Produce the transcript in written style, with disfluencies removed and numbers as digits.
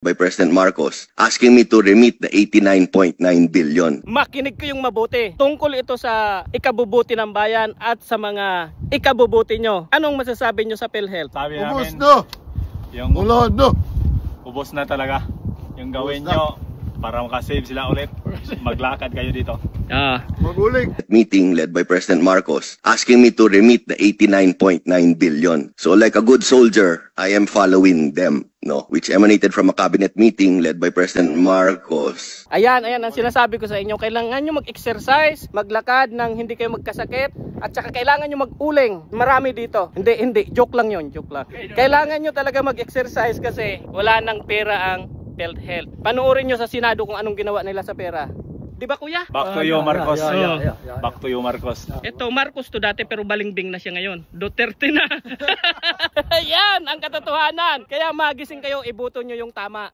by President Marcos asking me to remit the 89.9 billion. Makinig kayong mabuti. Tungkol ito sa ikabubuti ng bayan at sa mga ikabubuti nyo. Anong masasabi nyo sa PhilHealth? Sabi Ubus namin, no! yung Ulod no! ubos na talaga. Yung gawin nyo para makasave sila ulit. Maglakad kayo dito. Maguling! Meeting led by President Marcos asking me to remit the 89.9 billion. So like a good soldier, I am following them, no, which emanated from a cabinet meeting led by President Marcos. Ayan ang sinasabi ko sa inyo. Kailangan nyo mag-exercise, maglakad nang hindi kayo magkasakit. At saka kailangan nyo mag-uling. Marami dito. Hindi. Joke lang yun. Joke lang. Kailangan nyo talaga mag-exercise kasi wala nang pera ang PhilHealth. Panoorin nyo sa Senado kung anong ginawa nila sa pera. Di ba kuya? Back to you, Marcos. Back to you, Marcos. Ito, Marcos to dati pero balingbing na siya ngayon. Duterte na. Yan ang katotohanan. Kaya magising kayo, ibuto nyo yung tama.